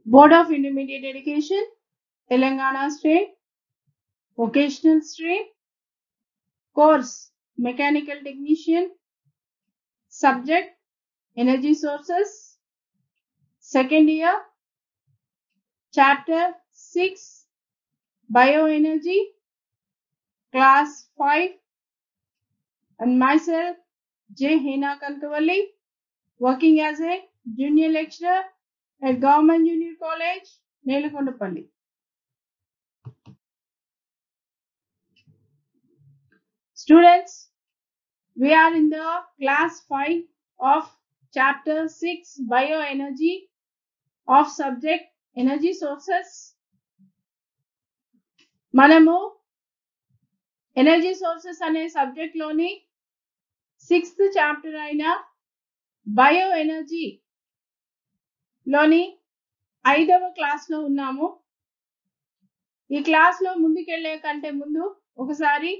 Board of Intermediate Education, Telangana State, Vocational Stream, Course Mechanical Technician, Subject Energy Sources, Second year, Chapter 6 Bioenergy, Class 5, and myself J. Hina Kankavalli, working as a junior lecturer at Government Junior College, Nelukondapalli. Students, we are in the class 5 of chapter 6 bioenergy of subject energy sources. మనము energy sources అనే subject లోని 6th chapter అయిన bio energy లోని 5వ class లో ఉన్నాము. ఈ class లో ముందుకెళ్లే కంటే ముందు ఒకసారి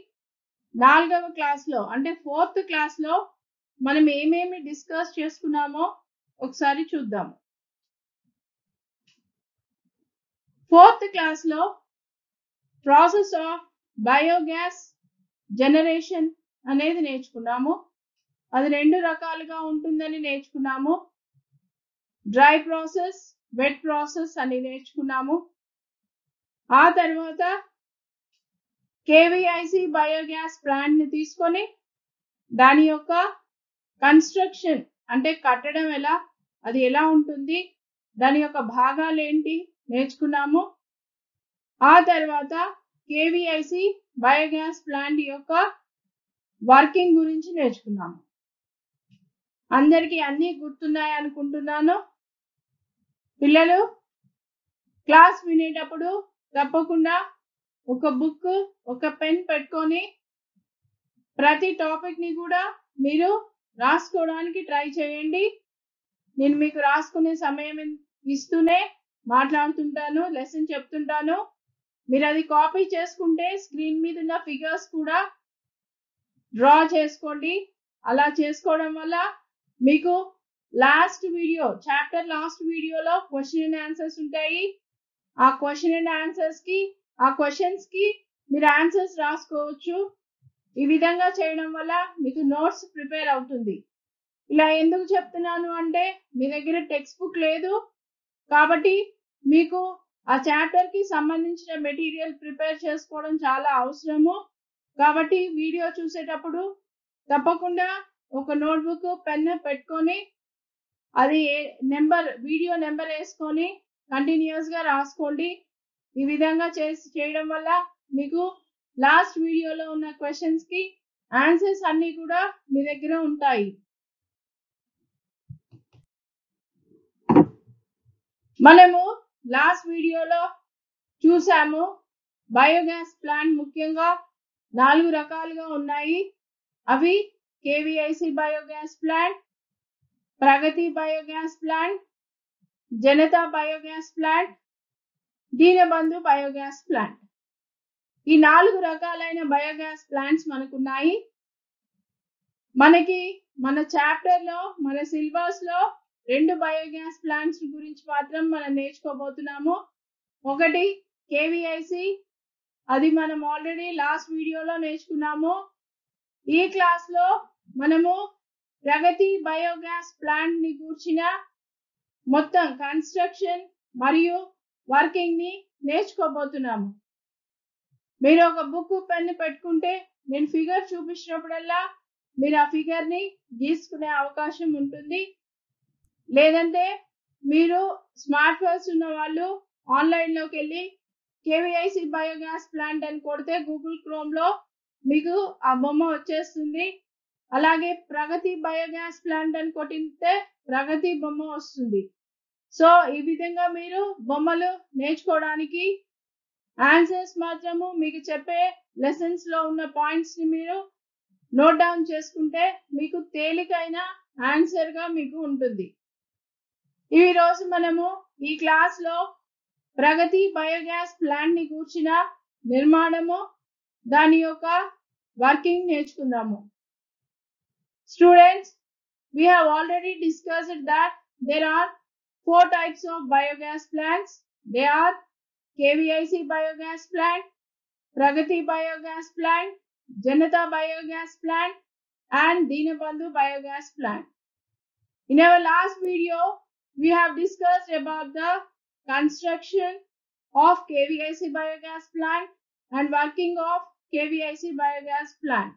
4వ క్లాస్ లో అంటే 4th క్లాస్ లో మనం ఏమేమి డిస్కస్ చేసుకున్నామో ఒకసారి చూద్దాము. 4th క్లాస్ లో ప్రాసెస్ ఆఫ్ బయోగ్యాస్ జనరేషన్ అనేది నేర్చుకున్నాము. అది 2 రకాలుగా ఉంటుందని నేర్చుకున్నాము. డ్రై ప్రాసెస్, వెట్ ప్రాసెస్ అని నేర్చుకున్నాము. ఆ తర్వాత కేవీఐసి బయోగ్యాస్ ప్లాంట్ ని తీసుకొని దాని యొక్క కన్స్ట్రక్షన్ అంటే కట్టడం ఎలా, అది ఎలా ఉంటుంది, దాని యొక్క భాగాలు ఏంటి నేర్చుకున్నాము. ఆ తర్వాత కేవీఐసి బయోగ్యాస్ ప్లాంట్ యొక్క వర్కింగ్ గురించి నేర్చుకున్నాము. అందరికీ అన్నీ గుర్తున్నాయి అనుకుంటున్నాను. పిల్లలు క్లాస్ వినేటప్పుడు తప్పకుండా ఒక బుక్, ఒక పెన్ పెట్టుకొని ప్రతి టాపిక్ ని కూడా మీరు రాసుకోవడానికి ట్రై చేయండి. నేను మీకు రాసుకునే సమయం ఇస్తూనే మాట్లాడుతుంటాను, లెసన్ చెప్తుంటాను. మీరు అది కాపీ చేసుకుంటే స్క్రీన్ మీద ఉన్న ఫిగర్స్ కూడా డ్రా చేసుకోండి. అలా చేసుకోవడం వల్ల మీకు లాస్ట్ వీడియో, చాప్టర్ లాస్ట్ వీడియోలో క్వశ్చన్ అండ్ ఆన్సర్స్ ఉంటాయి. ఆ క్వశ్చన్ అండ్ ఆన్సర్స్ కి, ఆ క్వశ్చన్స్ కి మీరు ఆన్సర్స్ రాసుకోవచ్చు. ఈ విధంగా చేయడం వల్ల మీకు నోట్స్ ప్రిపేర్ అవుతుంది. ఇలా ఎందుకు చెప్తున్నాను అంటే మీ దగ్గర టెక్స్ట్ బుక్ లేదు కాబట్టి మీకు ఆ చాప్టర్ కి సంబంధించిన మెటీరియల్ ప్రిపేర్ చేసుకోవడం చాలా అవసరము. కాబట్టి వీడియో చూసేటప్పుడు తప్పకుండా ఒక నోట్బుక్, పెన్ పెట్టుకొని అది నెంబర్, వీడియో నెంబర్ వేసుకొని కంటిన్యూస్ గా రాసుకోండి. ఈ విధంగా చేయడం వల్ల మీకు లాస్ట్ వీడియోలో ఉన్న క్వశ్చన్స్ కి ఆన్సర్స్ అన్ని కూడా మీ దగ్గర ఉంటాయి. మనము లాస్ట్ వీడియోలో చూసాము బయోగ్యాస్ ప్లాంట్ ముఖ్యంగా 4 రకాలుగా ఉన్నాయి. అవి KVIC biogas plant, Pragati biogas plant, Janata biogas plant, Deenabandhu biogas plant. ఈ 4 రకాలైన బయోగ్యాస్ ప్లాంట్స్ మనకున్నాయి. మనకి మన చాప్టర్ లో, మన సిలబస్ లో 2 బయోగ్యాస్ ప్లాంట్స్ గురించి మాత్రం మనం నేర్చుకోబోతున్నాము. ఒకటి కేవీఐసి, అది మనం ఆల్రెడీ లాస్ట్ వీడియోలో నేర్చుకున్నాము. ఈ క్లాస్ లో మనము ప్రగతి బయోగ్యాస్ ప్లాంట్ ని కూర్చిన మొత్తం కన్స్ట్రక్షన్ మరియు వర్కింగ్ ని నేర్చుకోబోతున్నాము. మీరు ఒక బుక్, పెన్ పెట్టుకుంటే నేను ఫిగర్ చూపించినప్పుడల్లా మీరు ఆ ఫిగర్ ని గీసుకునే అవకాశం ఉంటుంది. లేదంటే మీరు స్మార్ట్ ఫోన్స్ ఉన్న వాళ్ళు ఆన్లైన్ లోకి వెళ్ళి కేవీఐసి బయోగ్యాస్ ప్లాంట్ అని కొడితే గూగుల్ క్రోమ్ లో మీకు ఆ బొమ్మ వచ్చేస్తుంది. అలాగే ప్రగతి బయోగ్యాస్ ప్లాంట్ అని కొట్టితే ప్రగతి బొమ్మ వస్తుంది. సో ఈ విధంగా మీరు బొమ్మలు నేర్చుకోవడానికి, ఆన్సర్స్ మాత్రము మీకు చెప్పే లెసన్స్ లో ఉన్న పాయింట్స్ ని మీరు నోట్ డౌన్ చేసుకుంటే మీకు తేలికైన ఆన్సర్ గా మీకు ఉంటుంది. ఈ రోజు మనము ఈ క్లాస్ లో ప్రగతి బయోగ్యాస్ ప్లాంట్ ని కూర్చిన నిర్మాణము, దాని యొక్క వర్కింగ్ నేర్చుకుందాము. Students, we have already discussed that there are four types of biogas plants. They are KVIC biogas plant, Pragati biogas plant, Janata biogas plant, and Dinabandhu biogas plant. In our last video, we have discussed about the construction of KVIC biogas plant and working of KVIC biogas plant.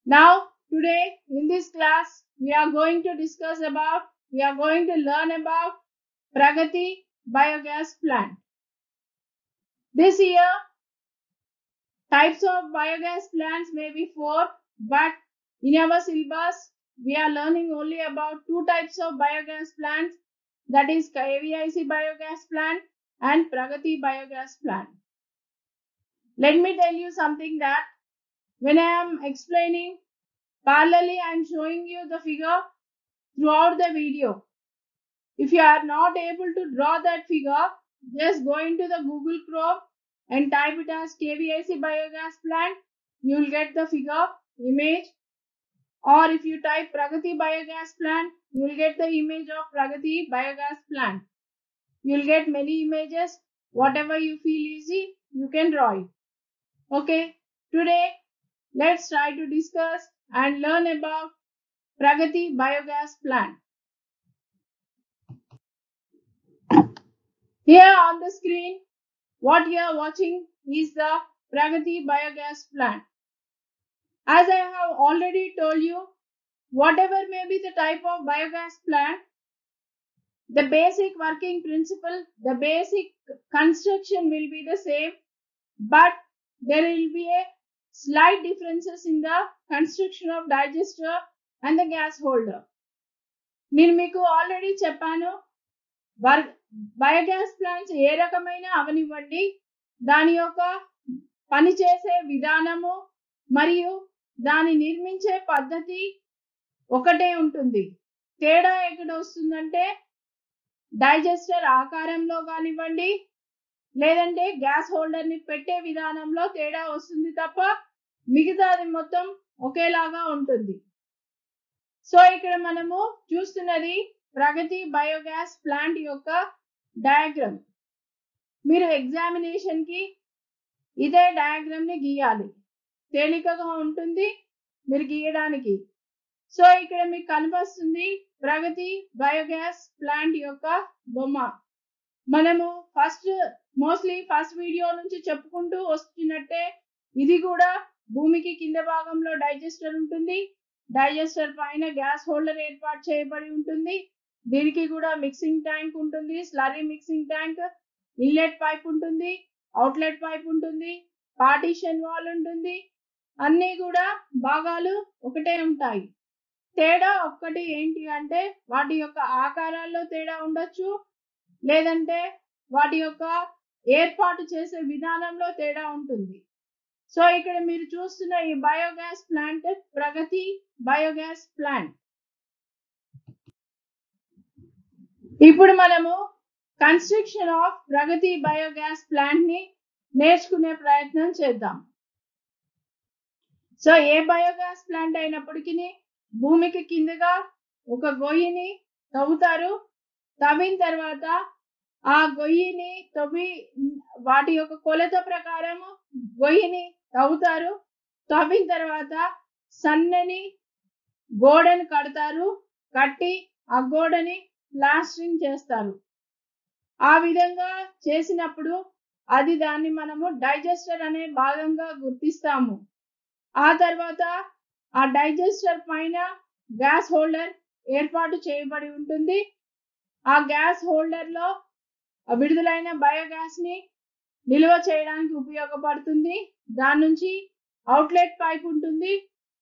Now, today in this class, we are going to learn about Pragati biogas plant. This year, types of biogas plants may be 4, but in our syllabus, we are learning only about 2 types of biogas plants, that is KVIC biogas plant and Pragati biogas plant. Let me tell you something that when I am explaining, parallelly I am showing you the figure throughout the video. If you are not able to draw that figure, just go into the Google Chrome and type it as KVIC biogas plant. You will get the figure image. Or if you type Pragati biogas plant, you will get the image of Pragati biogas plant. You will get many images. Whatever you feel easy, you can draw it. Okay, today let's try to discuss and learn about Pragati biogas plant. Here on the screen, what you are watching is the Pragati biogas plant. As I have already told you, whatever may be the type of biogas plant, the basic working principle, the basic construction will be the same, but there will be a slight differences in the construction of digester and the gas holder. నేను మీకు already చెప్పాను, biogas plants ఏ రకమైన అవనివ్వండి, దాని యొక్క పనిచేసే విధానము మరియు దాని నిర్మించే పద్ధతి ఒకటే ఉంటుంది. తేడా ఎక్కడ వస్తుందంటే డైజెస్టర్ ఆకారంలో కానివ్వండి, లేదంటే గ్యాస్ హోల్డర్ ని పెట్టే విధానంలో తేడా వస్తుంది తప్ప మిగతాది మొత్తం ఒకేలాగా ఉంటుంది. సో ఇక్కడ మనము చూస్తున్నది ప్రగతి బయోగ్యాస్ ప్లాంట్ యొక్క డయాగ్రామ్. మీరు ఎగ్జామినేషన్ కి ఇదే డయాగ్రామ్ ని గీయాలి, తేలికగా ఉంటుంది మీరు గీయడానికి. సో ఇక్కడ మీకు కనిపిస్తుంది ప్రగతి బయోగ్యాస్ ప్లాంట్ యొక్క బొమ్మ. మనము మోస్ట్లీ ఫస్ట్ వీడియో నుంచి చెప్పుకుంటూ వస్తున్నట్టే ఇది కూడా భూమికి కింద భాగంలో డైజెస్టర్ ఉంటుంది. డైజెస్టర్ పైన గ్యాస్ హోల్డర్ ఏర్పాటు చేయబడి ఉంటుంది. దీనికి కూడా మిక్సింగ్ ట్యాంక్ ఉంటుంది, slurry mixing tank, inlet pipe ఉంటుంది, అవుట్లెట్ పైప్ ఉంటుంది, పార్టీషన్ వాల్ ఉంటుంది. అన్నీ కూడా భాగాలు ఒకటే ఉంటాయి. తేడా ఒక్కటి ఏంటి అంటే వాటి యొక్క ఆకారాల్లో తేడా ఉండొచ్చు, లేదంటే వాటి యొక్క ఏర్పాటు చేసే విధానంలో తేడా ఉంటుంది. సో ఇక్కడ మీరు చూస్తున్న ఈ biogas plant Pragati biogas plant. ఇప్పుడు మనము construction of Pragati biogas plant ని నేర్చుకునే ప్రయత్నం చేద్దాం. సో ఏ బయోగ్యాస్ ప్లాంట్ అయినప్పటికీ భూమికి కిందగా ఒక గొయ్యిని తవ్వుతారు. తవ్విన తర్వాత ఆ గొయ్యిని వాటి యొక్క కొలత ప్రకారం గొయ్యిని తవ్వుతారు. తవ్విన తర్వాత సన్నని గోడను కడతారు, కట్టి ఆ గోడని ప్లాస్టరింగ్ చేస్తారు. ఆ విధంగా చేసినప్పుడు దాన్ని మనము డైజెస్టర్ అనే భాగంగా గుర్తిస్తాము. ఆ తర్వాత ఆ డైజెస్టర్ పైన గ్యాస్ హోల్డర్ ఏర్పాటు చేయబడి ఉంటుంది. ఆ గ్యాస్ హోల్డర్ లో విడుదలైన బయోగ్యాస్ ని నిల్వ చేయడానికి ఉపయోగపడుతుంది. దాని నుంచి అవుట్లెట్ పైప్ ఉంటుంది.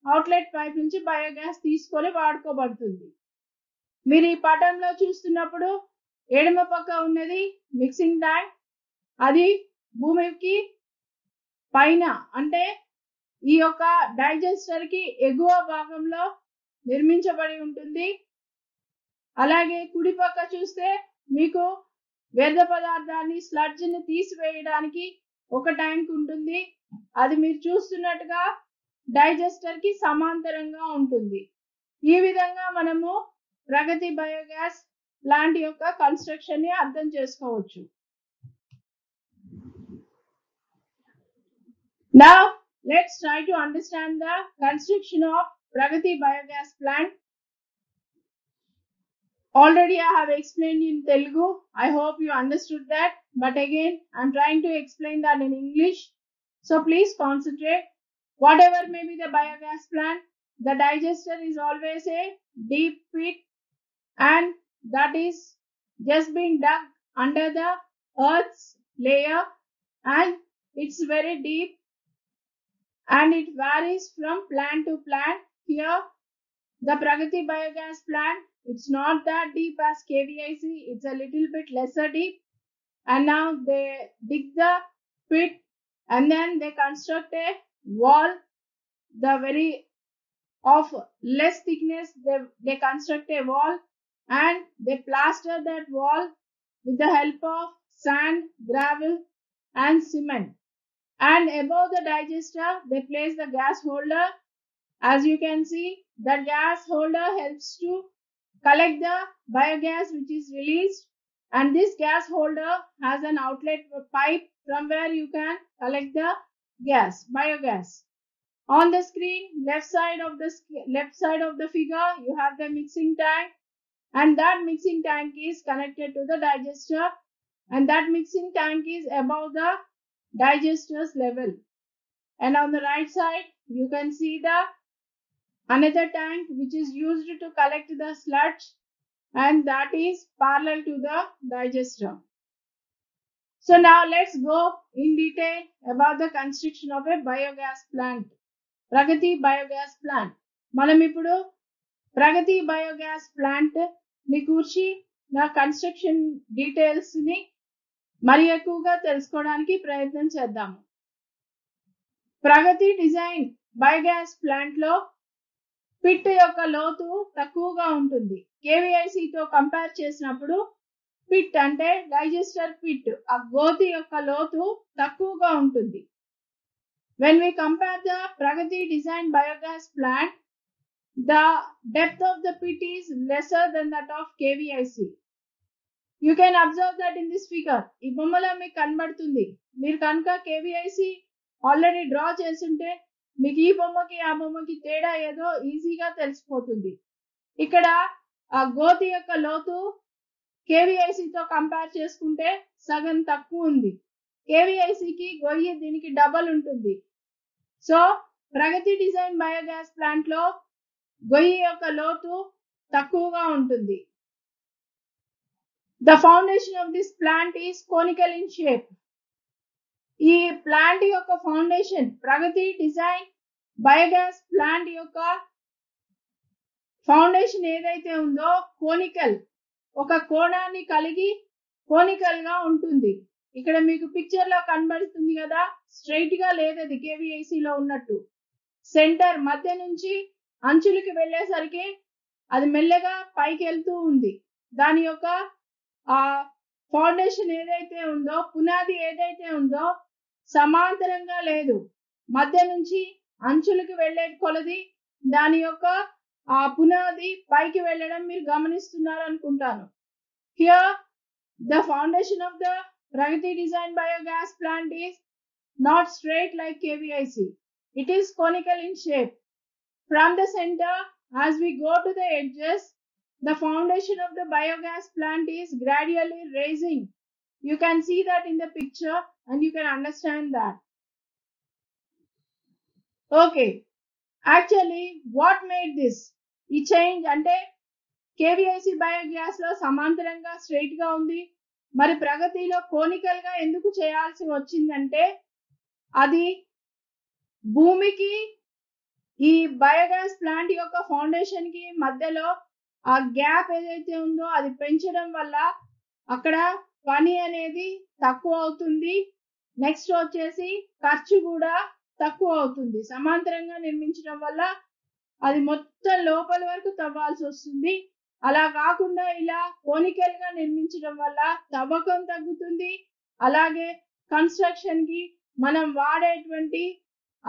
అవుట్లెట్ పైప్ నుంచి బయోగ్యాస్ తీసుకొని వాడుకోబడుతుంది. మీరు ఈ పటంలో చూస్తున్నప్పుడు ఎడమ పక్క ఉన్నది మిక్సింగ్ ట్యాంక్. అది భూమికి పైన అంటే ఈ యొక్క డైజెస్టర్ కి ఎగువ భాగంలో నిర్మించబడి ఉంటుంది. అలాగే కుడి పక్క చూస్తే మీకు వ్యర్థ పదార్థాన్ని స్లడ్జ్ ని తీసివేయడానికి ఒక ట్యాంక్ ఉంటుంది. అది మీరు చూస్తున్నట్టుగా డైజెస్టర్ కి సమాంతరంగా ఉంటుంది. ఈ విధంగా మనము ప్రగతి బయోగ్యాస్ ప్లాంట్ యొక్క కన్స్ట్రక్షన్ ని అర్థం చేసుకోవచ్చు. Now let's try to understand the construction of Pragati biogas plant. Already I have explained in Telugu. I hope you understood that. But again, I'm trying to explain that in English. So please concentrate. Whatever may be the biogas plant, the digester is always a deep pit, and that is just being dug under the earth's layer, and it's very deep, and it varies from plant to plant. Here, the Pragati biogas plant, it's not that deep as KVIC, it's a little bit lesser deep. And now they dig the pit and then they construct a wall, the very of less thickness, they construct a wall and they plaster that wall with the help of sand, gravel and cement. And above the digester, they place the gas holder. As you can see, the gas holder helps to collect the biogas which is released, and this gas holder has an outlet pipe from where you can collect the biogas. On the screen, left side of the figure, you have the mixing tank, and that mixing tank is connected to the digester, and that mixing tank is above the digester's level. And on the right side, you can see the another tank which is used to collect the sludge, and that is parallel to the digester. So now let's go in detail about the construction of a biogas plant. Pragati biogas plant. మనం ఇప్పుడు ప్రగతి biogas plant ని కూర్చి నా construction details ని మరి ఎక్కువగా తెలుసుకోవడానికి ప్రయత్నం చేద్దాము. ప్రగతి డిజైన్ బయోగ్యాస్ ప్లాంట్ లో పిట్ యొక్క లోతు తక్కువగా ఉంటుంది. కేవీఐసితో కంపేర్ చేసినప్పుడు పిట్ అంటే డైజెస్టర్ పిట్, ఆ గోతి యొక్క లోతు తక్కువగా ఉంటుంది. When we compare the Pragati design biogas plant, the depth of the pit is lesser than that of KVIC. You can observe that in this figure. ఈ బొమ్మలో మీకు కనబడుతుంది. మీరు కనుక KVIC ఆల్రెడీ డ్రా చేస్తుంటే మీకు ఈ బొమ్మకి ఆ బొమ్మకి తేడా ఏదో ఈజీగా తెలిసిపోతుంది. ఇక్కడ ఆ గోతి యొక్క లోతు కేవీఐసితో కంపేర్ చేసుకుంటే సగం తక్కువ ఉంది. కేవీఐసికి గొయ్యి దీనికి డబల్ ఉంటుంది. సో ప్రగతి డిజైన్ బయోగ్యాస్ ప్లాంట్ లో గొయ్యి యొక్క లోతు తక్కువగా ఉంటుంది. The foundation of this plant is conical in shape. ఈ ప్లాంట్ యొక్క ఫౌండేషన్, ప్రగతి డిజైన్ బయోగ్యాస్ ప్లాంట్ యొక్క ఫౌండేషన్ ఏదైతే ఉందో కోనికల్, ఒక కోణాన్ని కలిగి కోనికల్ గా ఉంటుంది. ఇక్కడ మీకు పిక్చర్ లో కనబడుతుంది కదా, స్ట్రైట్ గా లేదు అది కేవీఐసి లో ఉన్నట్టు. సెంటర్ మధ్య నుంచి అంచులకి వెళ్ళేసరికి అది మెల్లగా పైకి వెళ్తూ ఉంది. దాని యొక్క ఆ ఫౌండేషన్ ఏదైతే ఉందో, పునాది ఏదైతే ఉందో సమాంతరంగా లేదు. మధ్య నుంచి అంచులకి వెళ్లే కొలది దాని యొక్క ఆ పునాది పైకి వెళ్ళడం మీరు గమనిస్తున్నారు అనుకుంటాను. Here the foundation of the Pragati design biogas plant is not straight like KVIC. It is conical in shape. From the center, as we go to the edges, the foundation of the biogas plant is gradually raising. You can see that in the picture and you can understand that. Okay. Actually, what made this? ఈ change అంటే KVIC biogas లో సమాంతరంగా straight గా ఉంది, మరి ప్రగతిలో conical గా ఎందుకు చేయాల్సి వచ్చిందంటే అది భూమికి ఈ బయోగ్యాస్ ప్లాంట్ యొక్క ఫౌండేషన్ కి మధ్యలో ఆ గ్యాప్ ఏదైతే ఉందో అది పెంచడం వల్ల అక్కడ పని అనేది తక్కువ అవుతుంది. నెక్స్ట్ వచ్చేసి ఖర్చు కూడా తక్కువ అవుతుంది. సమాంతరంగా నిర్మించడం వల్ల అది మొత్తం లోపల వరకు తవ్వాల్సి వస్తుంది. అలా కాకుండా ఇలా కోనికల్ గా నిర్మించడం వల్ల తవ్వకం తగ్గుతుంది. అలాగే కన్స్ట్రక్షన్ కి మనం వాడేటువంటి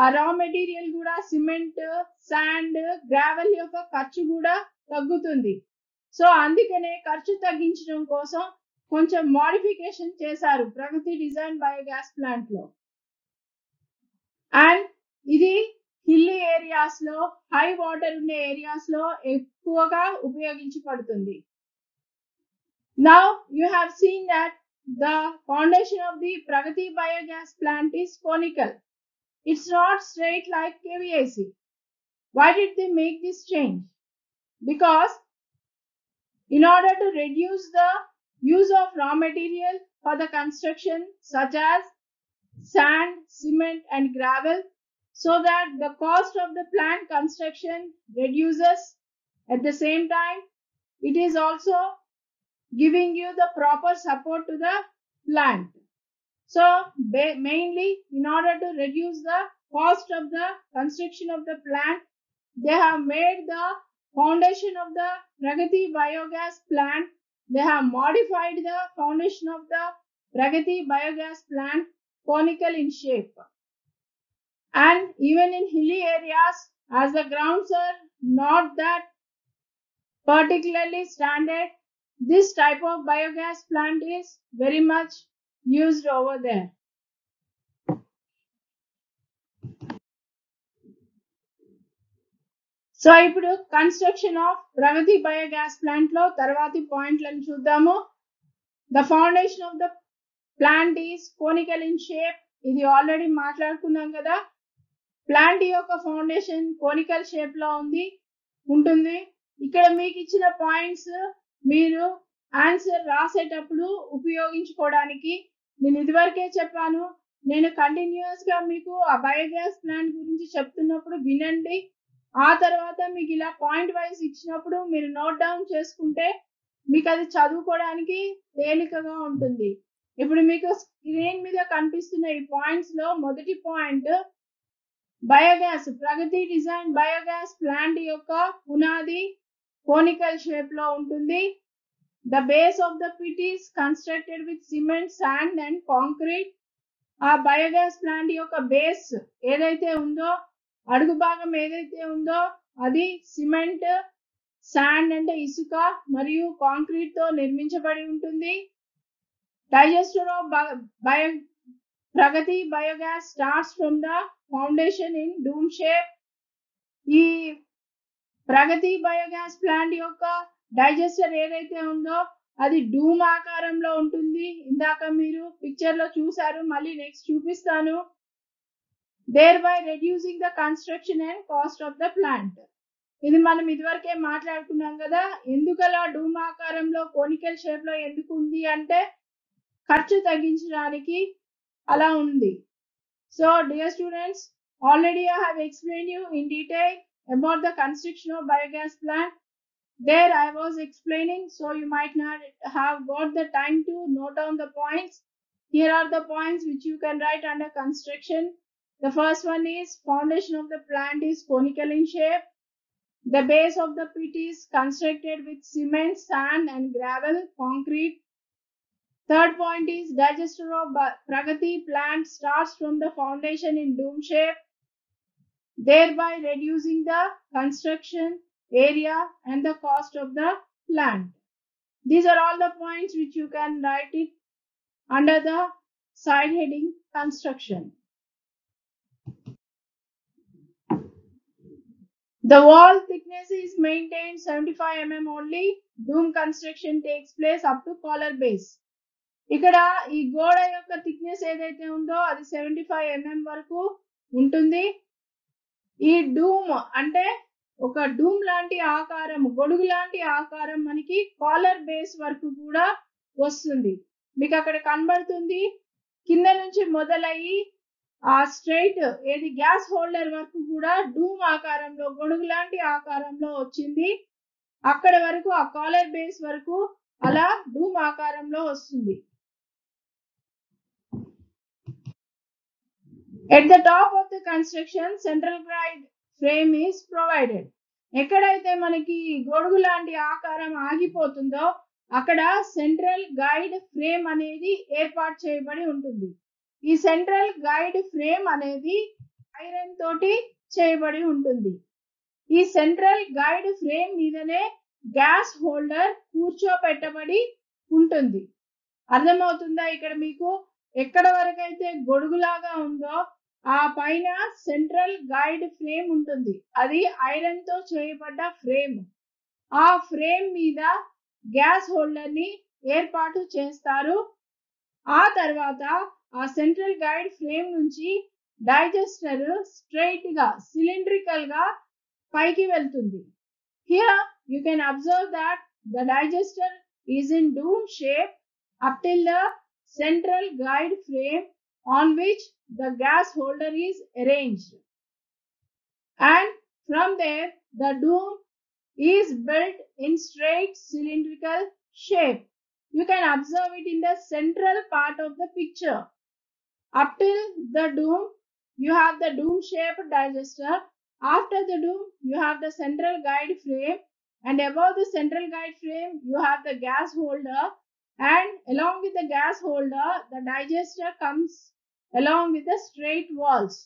ఆ రా మెటీరియల్ కూడా సిమెంట్, శాండ్, గ్రావెల్ యొక్క ఖర్చు కూడా తగ్గుతుంది. సో అందుకనే ఖర్చు తగ్గించడం కోసం కొంచెం మోడిఫికేషన్ చేశారు ప్రగతి డిజైన్ బయోగ్యాస్ ప్లాంట్ లో. అండ్ ఇది హిల్లీ ఏరియాస్ లో, హై వాటర్ ఉండే ఏరియాస్ లో ఎక్కువగా ఉపయోగించబడుతుంది. Now you have seen that the foundation of the Pragati biogas plant is conical. It's not straight like KVIC. Why did they make this change? Because in order to reduce the use of raw material for the construction such as sand, cement and gravel, so that the cost of the plant construction reduces. At the same time, it is also giving you the proper support to the plant. So mainly in order to reduce the cost of the construction of the plant, they have made the foundation of the Pragati biogas plant. They have modified the foundation of the Pragati biogas plant conical in shape. And even in hilly areas, as the grounds are not that particularly standard, this type of biogas plant is very much used over there. So ఇప్పుడు construction of Pragati biogas plant లో తర్వాతి పాయింట్లను చూద్దాము. The foundation of the plant is conical in shape. ఇది already మాట్లాడుకున్నాం కదా. Plant యొక్క foundation conical shape లో ఉంటుంది. ఇక్కడ మీకు ఇచ్చిన పాయింట్స్ మీరు ఆన్సర్ రాసేటప్పుడు ఉపయోగించుకోవడానికి నేను ఇదివరకే చెప్పాను. నేను కంటిన్యూస్ గా మీకు ఆ బయోగ్యాస్ ప్లాంట్ గురించి చెప్తున్నప్పుడు వినండి. ఆ తర్వాత మీకు ఇలా పాయింట్ వైజ్ ఇచ్చినప్పుడు మీరు నోట్ డౌన్ చేసుకుంటే మీకు అది చదువుకోవడానికి తేలికగా ఉంటుంది. ఇప్పుడు మీకు స్క్రీన్ మీద కనిపిస్తున్న ఈ పాయింట్స్ లో మొదటి పాయింట్ బయోగ్యాస్ ప్రగతి డిజైన్ బయోగ్యాస్ ప్లాంట్ యొక్క పునాది కోనికల్ షేప్ లో ఉంటుంది. The base of the pit is constructed with cement, sand and concrete. ఆ బయోగ్యాస్ ప్లాంట్ యొక్క బేస్ ఏదైతే ఉందో, అడుగు భాగం ఏదైతే ఉందో అది సిమెంట్, శాండ్ అంటే ఇసుక మరియు కాంక్రీట్ తో నిర్మించబడి ఉంటుంది. Digester of Pragati biogas starts from the foundation in dome shape. ఈ ప్రగతి బయోగ్యాస్ ప్లాంట్ యొక్క డైజెస్టర్ ఏదైతే ఉందో అది డూమ్ ఆకారంలో ఉంటుంది. ఇందాక మీరు పిక్చర్ లో చూసారు, మళ్ళీ నెక్స్ట్ చూపిస్తాను. thereby reducing the construction and cost of the plant. ఇది మనం ఇదివరకే మాట్లాడుకున్నాం కదా. ఎందుకలా డూమ్ ఆకారంలో కోనికల్ షేప్ లో ఎందుకు ఉంది అంటే ఖర్చు తగ్గించడానికి అలా ఉంది. So dear students, already I have explained you in detail about the construction of biogas plant. There I was explaining, so you might not have got the time to note down the points. Here are the points which you can write under construction. The first one is foundation of the plant is conical in shape. The base of the pit is constructed with cement, sand and gravel, concrete. Third point is digester of Pragati plant starts from the foundation in dome shape, thereby reducing the construction area and the cost of the plant. These are all the points which you can write it under the side heading construction. The wall thickness is maintained 75 mm only. Dome construction takes place up to collar base. ఇక్కడ ఈ గోడ యొక్క thickness ఏదైతే ఉందో అది 75 mm వరకు ఉంటుంది. ఈ డూమ్ అంటే ఒక డూమ్ లాంటి ఆకారం, గొడుగు లాంటి ఆకారం మనకి కాలర్ బేస్ వరకు కూడా వస్తుంది. మీకు అక్కడ కనబడుతుంది. కింద నుంచి మొదలయ్యి ఆ స్ట్రైట్ ఏది గ్యాస్ హోల్డర్ వరకు కూడా డూమ్ ఆకారంలో, గొడుగు లాంటి ఆకారంలో వచ్చింది. అక్కడ వరకు ఆ కాలర్ బేస్ వరకు అలా డూమ్ ఆకారంలో వస్తుంది. At the top of the construction, central guide frame is provided. ఎక్కడైతే మనకి గొడుగు లాంటి ఆకారం ఆగిపోతుందో అక్కడ సెంట్రల్ గైడ్ ఫ్రేమ్ అనేది ఏర్పాటు చేయబడి ఉంటుంది. ఈ సెంట్రల్ గైడ్ ఫ్రేమ్ అనేది ఐరన్ తోటి చేయబడి ఉంటుంది. ఈ సెంట్రల్ గైడ్ ఫ్రేమ్ మీదనే గ్యాస్ హోల్డర్ కూర్చోపెట్టబడి ఉంటుంది. అర్థమవుతుందా? ఇక్కడ మీకు ఎక్కడ వరకు అయితే గొడుగులాగా ఉందో ఆ పైన సెంట్రల్ గైడ్ ఫ్రేమ్ ఉంటుంది. అది ఐరన్ తో చేయబడ్డ ఫ్రేమ్. ఆ ఫ్రేమ్ మీద గ్యాస్ హోల్డర్ ని ఏర్పాటు చేస్తారు. ఆ తర్వాత ఆ సెంట్రల్ గైడ్ ఫ్రేమ్ నుంచి డైజెస్టర్ స్ట్రైట్ గా సిలిండ్రికల్ గా పైకి వెళ్తుంది. Here you can observe that the digester is in dome shape up till the central guide frame on which the gas holder is arranged. And from there the dome is built in straight cylindrical shape. You can observe it in the central part of the picture. Up till the dome you have the dome shaped digester. After the dome you have the central guide frame, and above the central guide frame you have the gas holder, and along with the gas holder the digester comes along with the straight walls.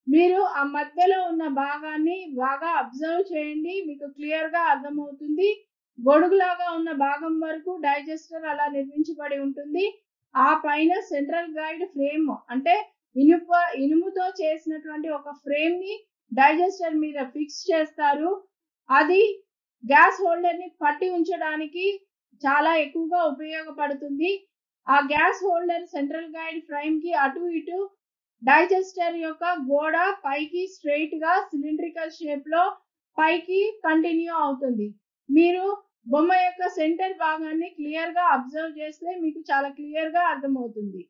మీరు ఆ మధ్యలో ఉన్న భాగాన్ని బాగా observe చేయండి, మీకు clear గా అర్థమవుతుంది. గొడుగులాగా ఉన్న భాగం వరకు డైజెస్టర్ అలా నిర్మించబడి ఉంటుంది. ఆ పైన సెంట్రల్ గైడ్ ఫ్రేమ్ అంటే ఇనుముతో చేసినటువంటి ఒక ఫ్రేమ్ ని డైజెస్టర్ మీద ఫిక్స్ చేస్తారు. అది గ్యాస్ హోల్డర్ ని పట్టి ఉంచడానికి చాలా ఎక్కువగా ఉపయోగపడుతుంది. ఆ gas holder central guide frame కి అటు ఇటు డైజెస్టర్ యొక్క గోడ పైకి స్ట్రైట్ గా సిలిండ్రికల్ షేప్ లో పైకి కంటిన్యూ అవుతుంది. మీరు బొమ్మ యొక్క సెంటర్ భాగాన్ని క్లియర్ గా అబ్జర్వ్ చేస్తే మీకు చాలా క్లియర్ గా అర్థమవుతుంది.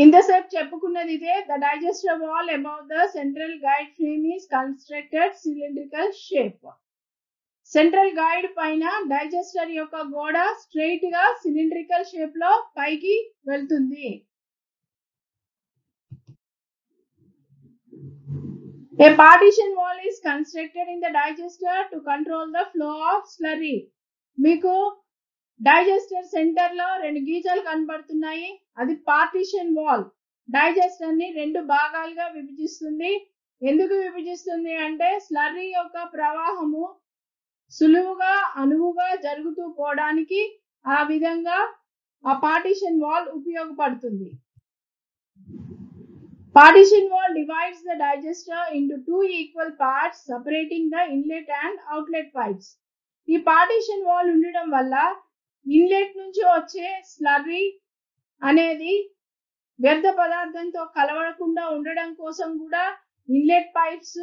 ఇంతసేపు చెప్పుకున్నది ఇదే. The digester wall above the central guide frame is constructed cylindrical shape. Central guide పైన డైజెస్టర్ యొక్క గోడ స్ట్రైట్ గా సిలిండ్రికల్ షేప్ లో పైకి వెళ్తుంది. A partition wall is constructed in the digester to control the flow of slurry. మీకు digester centre లో రెండు గీతలు కనబడుతున్నాయి. అది పార్టిషన్ వాల్. డైజెస్టర్ ని రెండు భాగాలుగా విభజిస్తుంది. ఎందుకు విభజిస్తుంది అంటే స్లర్రీ యొక్క ప్రవాహము సులువుగా అనువుగా జరుగుతూ పోవడానికి ఆ విధంగా ఆ పార్టిషన్ వాల్ ఉపయోగపడుతుంది. Partition wall divides the digester into two equal parts, separating the inlet and outlet pipes. ఈ పార్టిషన్ వాల్ ఉండడం వల్ల ఇన్లెట్ నుంచి వచ్చే స్లర్రీ అనేది వ్యర్థ పదార్థంతో కలవకుండా ఉండడం కోసం కూడా ఇన్లెట్ పైప్స్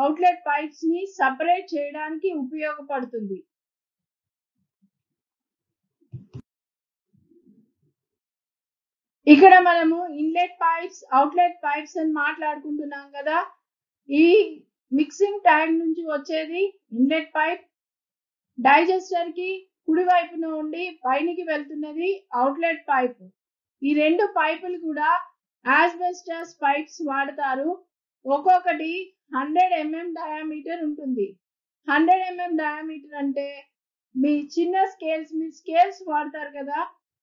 అవుట్లెట్ పైప్స్ ని సెపరేట్ చేయడానికి ఉపయోగపడుతుంది. ఇక్కడ మనము ఇన్లెట్ పైప్స్ అవుట్లెట్ పైప్స్ అని మాట్లాడుకుంటున్నాం కదా. ఈ మిక్సింగ్ ట్యాంక్ నుంచి వచ్చేది ఇన్లెట్ పైప్. డైజెస్టర్ కి కుడి వైపున ఉండి పైనికి వెళ్తున్నది అవుట్లెట్ పైప్. ఈ రెండు పైపులు కూడా ఆస్బెస్టాస్ పైప్స్ వాడతారు. ఒక్కొక్కటి 100 mm డయామీటర్ ఉంటుంది. 100 mm డయామీటర్ అంటే మీ చిన్న స్కేల్స్, మీ స్కేల్స్ వాడతారు కదా,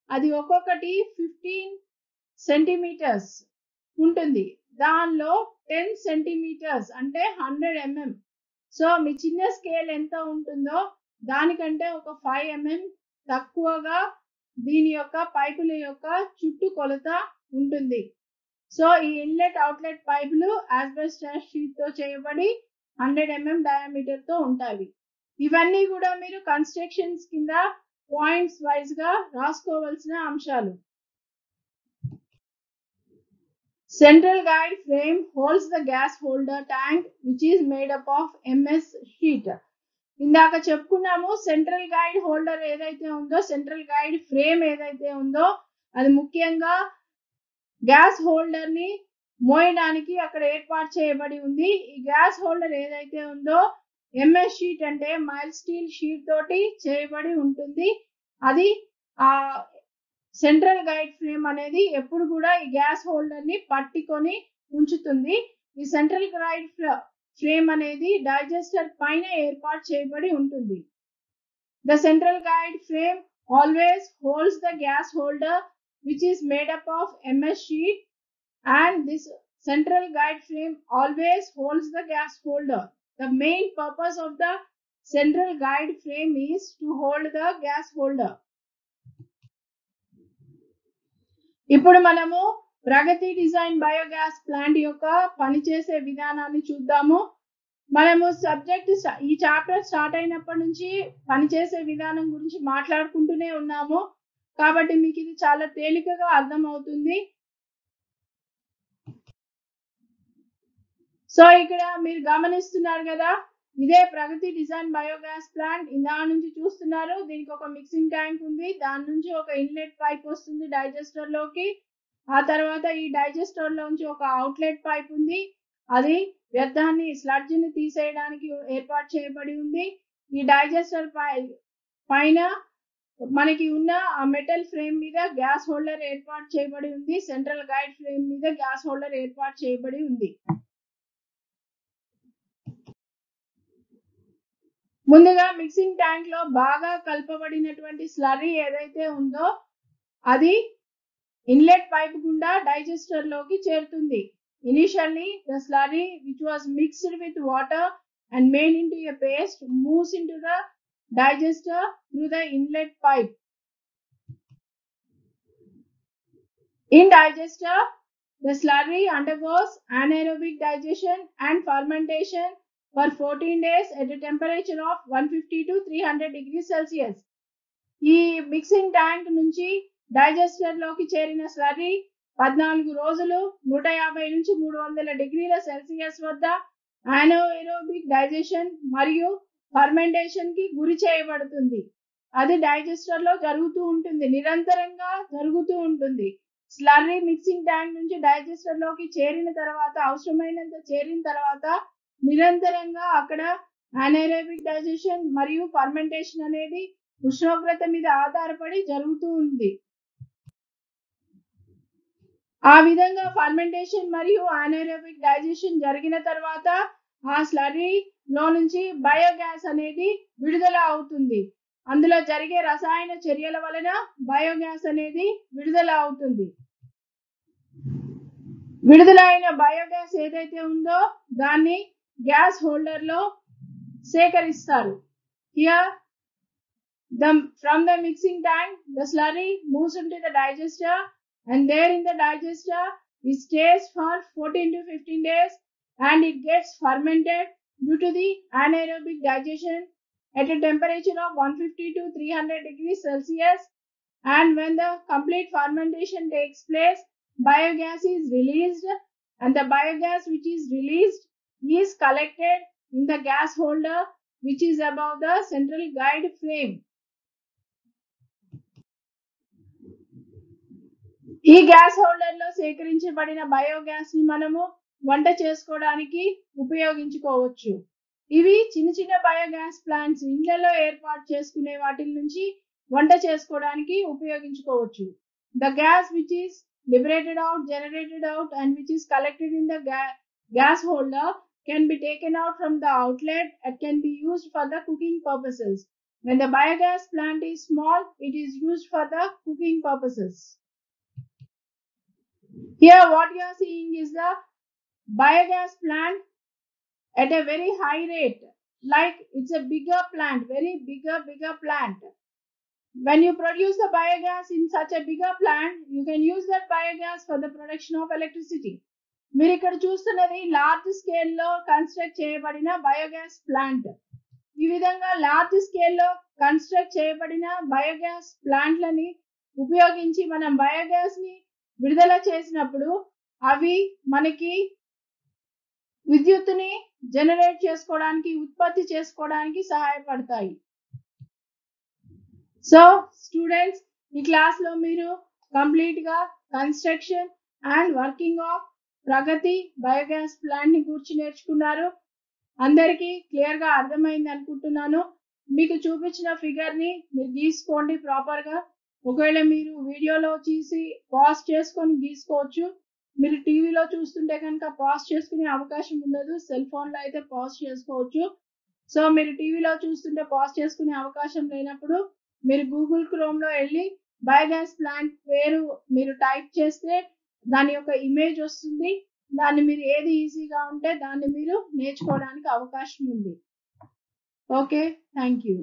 అది ఒక్కొక్కటి 15 సెంటీమీటర్స్ ఉంటుంది. దానిలో 10 సెంటీమీటర్స్ అంటే 100 mm. సో మీ చిన్న స్కేల్ ఎంత ఉంటుందో దానికంటే ఒక 5 mm తక్కువగా దీని యొక్క పైపుల యొక్క చుట్టూ కొలత ఉంటుంది. సో ఈ ఇన్లెట్ అవుట్లెట్ పైపులు ఆస్బెస్టాస్ షీట్ తో చేయబడి 100 mm డయామీటర్ తో ఉంటాయి. ఇవన్నీ కూడా మీరు కన్స్ట్రక్షన్స్ కింద పాయింట్స్ వైజ్ గా రాసుకోవాల్సిన అంశాలు. Central guide frame holds the gas holder tank which is made up of MS sheet. ఇందాక చెప్పుకున్నాము సెంట్రల్ గైడ్ హోల్డర్ ఏదైతే ఉందో, సెంట్రల్ గైడ్ ఫ్రేమ్ ఏదైతే ఉందో అది ముఖ్యంగా గ్యాస్ హోల్డర్ ని మోయడానికి అక్కడ ఏర్పాటు చేయబడి ఉంది. ఈ గ్యాస్ హోల్డర్ ఏదైతే ఉందో ఎంఎస్ షీట్ అంటే మైల్ స్టీల్ షీట్ తోటి చేయబడి ఉంటుంది. అది ఆ సెంట్రల్ గైడ్ ఫ్రేమ్ అనేది ఎప్పుడు కూడా ఈ గ్యాస్ హోల్డర్ ని పట్టుకొని ఉంచుతుంది. ఈ సెంట్రల్ గైడ్ ఫ్రేమ్ అనేది డైజెస్టర్ పైన ఏర్పాటు చేయబడి ఉంటుంది. The central guide frame always holds the gas holder which is made up of MS sheet, and this central guide frame always holds the gas holder. The main purpose of the central guide frame is to hold the gas holder. ఇప్పుడు మనము ప్రగతి design biogas plant యొక్క పనిచేసే విధానాన్ని చూద్దాము. మనము subject ఈ chapter start అయినప్పటి నుంచి పనిచేసే విధానం గురించి మాట్లాడుకుంటూనే ఉన్నాము, కాబట్టి మీకు ఇది చాలా తేలికగా అర్థమవుతుంది. సో ఇక్కడ మీరు గమనిస్తున్నారు కదా, ఇదే ప్రగతి డిజైన్ బయోగ్యాస్ ప్లాంట్. ఇందా నుంచి చూస్తున్నారు, దీనికి ఒక మిక్సింగ్ ట్యాంక్ ఉంది, దాని నుంచి ఒక ఇన్లెట్ పైప్ వస్తుంది డైజెస్టర్ లోకి. ఆ తర్వాత ఈ డైజెస్టర్ లోంచి ఒక అవుట్లెట్ పైప్ ఉంది, అది వ్యర్థాన్ని స్లడ్జ్ ని తీసేయడానికి ఏర్పాటు చేయబడి ఉంది. ఈ డైజెస్టర్ పైన మనకి ఉన్న ఆ మెటల్ ఫ్రేమ్ మీద గ్యాస్ హోల్డర్ ఏర్పాటు చేయబడి ఉంది. సెంట్రల్ గైడ్ ఫ్రేమ్ మీద గ్యాస్ హోల్డర్ ఏర్పాటు చేయబడి ఉంది. ముందుగా మిక్సింగ్ ట్యాంక్ లో బాగా కలపబడినటువంటి స్లర్రీ ఏదైతే ఉందో అది ఇన్లెట్ పైప్ గుండా డైజెస్టర్ లోకి చేరుతుంది. Initially, the slurry which was mixed with water and made into a paste moves into the digester through the inlet pipe. In digester, the slurry undergoes anaerobic digestion and fermentation for 14 days at a temperature of 150 to 300 degrees Celsius. ఈ mixing tank నుంచి digester లోకి చేరిన slurry 14 రోజులు 150 నుంచి 300 డిగ్రీల Celsius వద్ద anaerobic digestion మరియు fermentation కి గురి చేయబడుతుంది. అది డైజెస్టర్ లో జరుగుతూ ఉంటుంది, నిరంతరంగా జరుగుతూ ఉంటుంది. స్లర్రీ మిక్సింగ్ ట్యాంక్ నుంచి డైజెస్టర్ లోకి చేరిన తర్వాత, అవసరమైనంత చేరిన తర్వాత నిరంతరంగా అక్కడ anaerobic డైజెషన్ మరియు ఫర్మెంటేషన్ అనేది ఉష్ణోగ్రత మీద ఆధారపడి జరుగుతూ ఉంది. ఆ విధంగా ఫర్మెంటేషన్ మరియు anaerobic డైజెషన్ జరిగిన తర్వాత ఆ స్లర్రీ లో నుంచి బయోగ్యాస్ అనేది విడుదల అవుతుంది. అందులో జరిగే రసాయన చర్యల వలన బయోగ్యాస్ అనేది విడుదల అవుతుంది. విడుదలైన బయోగ్యాస్ ఏదైతే ఉందో దాన్ని గ్యాస్ హోల్డర్ లో సేకరిస్తారు. Here from the mixing tank the slurry moves into the digester, and there in the digester it stays for 14 to 15 days and it gets fermented due to the anaerobic digestion at a temperature of 150 to 300 degrees Celsius. And when the complete fermentation takes place, biogas is released, and the biogas which is released is collected in the gas holder which is above the central guide frame. ఈ gas holder లో సేకరించబడిన biogas ని మనము వంట చేసుకోవడానికి ఉపయోగించుకోవచ్చు. ఇవి చిన్న చిన్న బయోగ్యాస్ ప్లాంట్స్ ఇళ్లలో ఏర్పాటు చేసుకునే వాటి నుంచి వంట చేసుకోవడానికి ఉపయోగించుకోవచ్చు. The gas which is liberated out, generated out, and which is collected in the gas holder can be taken out from the outlet and can be used for the cooking purposes. When the biogas plant is small, it is used for the cooking purposes. Here what you are seeing is the biogas plant at a very high rate, like it's a bigger plant, very bigger plant. When you produce the biogas in such a bigger plant, you can use that biogas for the production of electricity. మీరు ఇక్కడ చూస్తున్నది large scale లో construct చేయబడిన biogas plant. ఈ విధంగా large scale లో construct చేయబడిన biogas ప్లాంట్లని ఉపయోగించి మనం బయోగ్యాస్ ని విడుదల చేసినప్పుడు అవి మనకి విద్యుత్తుని జనరేట్ చేసుకోవడానికి, ఉత్పత్తి చేసుకోవడానికి సహాయపడతాయి. సో స్టూడెంట్స్, ఈ క్లాస్ లో మీరు కంప్లీట్ గా construction and working of Pragati biogas plant ని గురించి నేర్చుకున్నారు. అందరికీ క్లియర్ గా అర్థమైంది అనుకుంటున్నాను. మీకు చూపించిన ఫిగర్ ని మీరు గీసుకోండి ప్రాపర్ గా. ఒకవేళ మీరు వీడియోలో చూసి పాజ్ చేసుకొని గీసుకోవచ్చు. మీరు టీవీలో చూస్తుంటే కనుక పాజ్ చేసుకునే అవకాశం ఉండదు, సెల్ ఫోన్ లో అయితే పాజ్ చేసుకోవచ్చు. సో మీరు టీవీలో చూస్తుంటే పాజ్ చేసుకునే అవకాశం లేనప్పుడు మీరు గూగుల్ క్రోమ్ లో వెళ్ళి బయోగ్యాస్ ప్లాంట్ పేరు మీరు టైప్ చేస్తే దాని యొక్క ఇమేజ్ వస్తుంది. దాన్ని మీరు ఏది ఈజీగా ఉంటే దాన్ని మీరు నేర్చుకోవడానికి అవకాశం ఉంది. Okay, thank you.